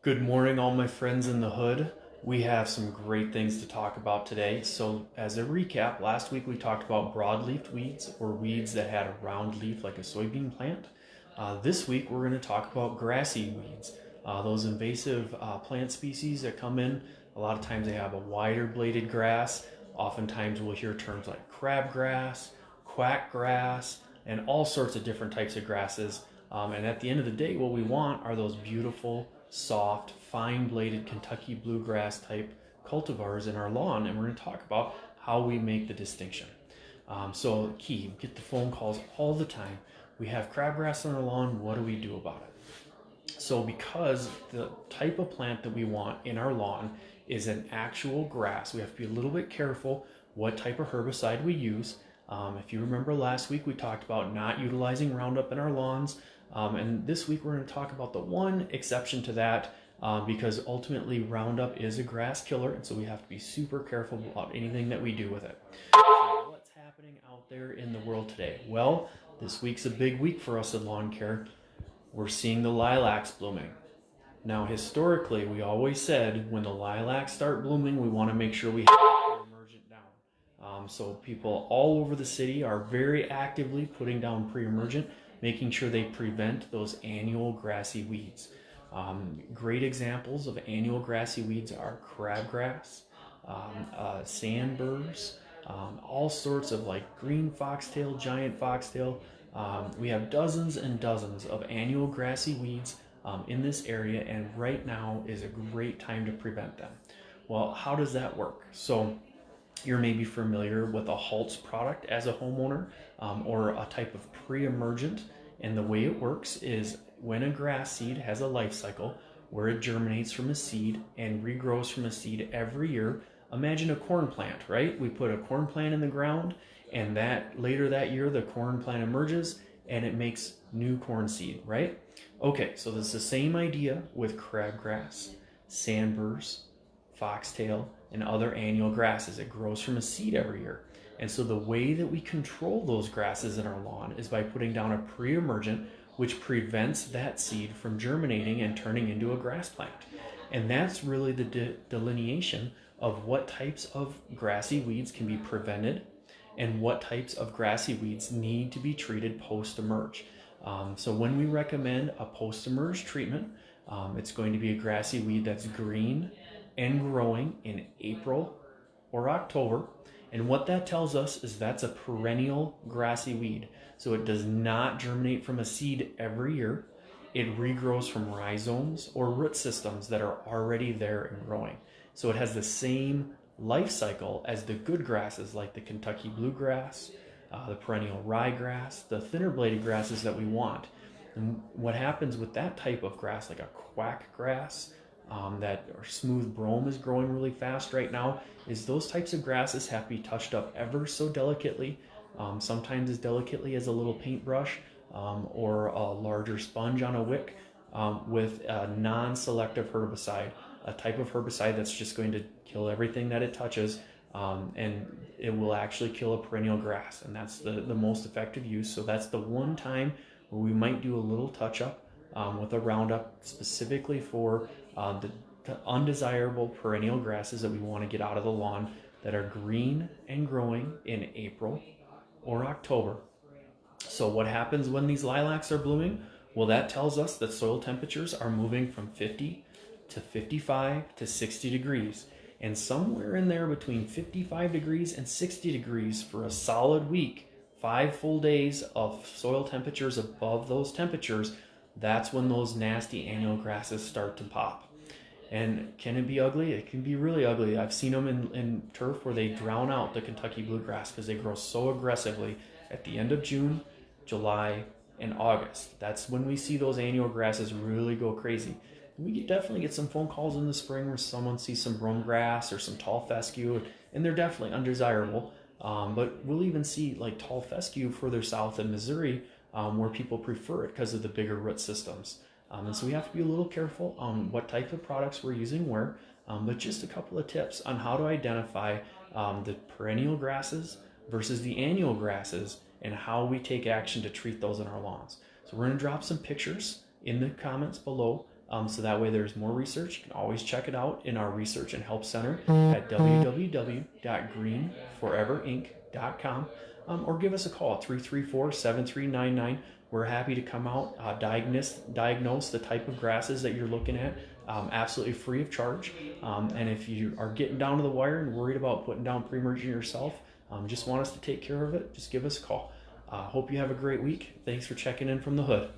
Good morning, all my friends in the hood. We have some great things to talk about today. So, as a recap, last week we talked about broadleaf weeds, or weeds that had a round leaf like a soybean plant. This week we're going to talk about grassy weeds, those invasive plant species that come in. A lot of times they have a wider bladed grass. Oftentimes we'll hear terms like crabgrass, quackgrass, and all sorts of different types of grasses. And at the end of the day, what we want are those beautiful, soft, fine-bladed Kentucky bluegrass type cultivars in our lawn. And we're going to talk about how we make the distinction. So key, we get the phone calls all the time. We have crabgrass on our lawn. What do we do about it? So because the type of plant that we want in our lawn is an actual grass, we have to be a little bit careful what type of herbicide we use. If you remember last week, we talked about not utilizing Roundup in our lawns. And this week we're going to talk about the one exception to that, because ultimately Roundup is a grass killer, and so we have to be super careful about anything that we do with it. So what's happening out there in the world today? Well, this week's a big week for us in lawn care. We're seeing the lilacs blooming. Now, historically, we always said when the lilacs start blooming, we want to make sure we have the pre-emergent down. So people all over the city are very actively putting down pre-emergent, making sure they prevent those annual grassy weeds. Great examples of annual grassy weeds are crabgrass, sandburrs, all sorts of like green foxtail, giant foxtail. We have dozens and dozens of annual grassy weeds in this area, and right now is a great time to prevent them. Well, how does that work? So you're maybe familiar with a Halts product as a homeowner, or a type of pre-emergent. And the way it works is when a grass seed has a life cycle where it germinates from a seed and regrows from a seed every year. Imagine a corn plant, right? We put a corn plant in the ground, and that later that year the corn plant emerges and it makes new corn seed, right? Okay, so this is the same idea with crabgrass, sandburrs, foxtail, and other annual grasses. It grows from a seed every year. And so the way that we control those grasses in our lawn is by putting down a pre-emergent, which prevents that seed from germinating and turning into a grass plant. And that's really the delineation of what types of grassy weeds can be prevented and what types of grassy weeds need to be treated post-emerge. So when we recommend a post-emerge treatment, it's going to be a grassy weed that's green and growing in April or October. And what that tells us is that's a perennial grassy weed. So it does not germinate from a seed every year. It regrows from rhizomes or root systems that are already there and growing. So it has the same life cycle as the good grasses like the Kentucky bluegrass, the perennial ryegrass, the thinner bladed grasses that we want. And what happens with that type of grass, like a quackgrass, that or smooth brome is growing really fast right now, is those types of grasses have to be touched up ever so delicately, sometimes as delicately as a little paintbrush, or a larger sponge on a wick, with a non-selective herbicide, a type of herbicide that's just going to kill everything that it touches, and it will actually kill a perennial grass, and that's the most effective use. So that's the one time where we might do a little touch-up with a Roundup specifically for the undesirable perennial grasses that we want to get out of the lawn that are green and growing in April or October. So what happens when these lilacs are blooming? Well, that tells us that soil temperatures are moving from 50 to 55 to 60 degrees. And somewhere in there between 55 degrees and 60 degrees for a solid week, 5 full days of soil temperatures above those temperatures, that's when those nasty annual grasses start to pop. And can it be ugly? It can be really ugly. I've seen them in turf where they drown out the Kentucky bluegrass because they grow so aggressively at the end of June, July, and August. That's when we see those annual grasses really go crazy. We definitely get some phone calls in the spring where someone sees some brome grass or some tall fescue, and they're definitely undesirable. But we'll even see like tall fescue further south in Missouri, where people prefer it because of the bigger root systems. And so we have to be a little careful on what type of products we're using where, but just a couple of tips on how to identify the perennial grasses versus the annual grasses and how we take action to treat those in our lawns. So we're going to drop some pictures in the comments below So that way there's more research. You can always check it out in our Research and Help Center at www.greenforeverinc.com, or give us a call at 334-7399. We're happy to come out, diagnose the type of grasses that you're looking at, absolutely free of charge. And if you are getting down to the wire and worried about putting down pre-emergent yourself, just want us to take care of it, just give us a call. Hope you have a great week. Thanks for checking in from the hood.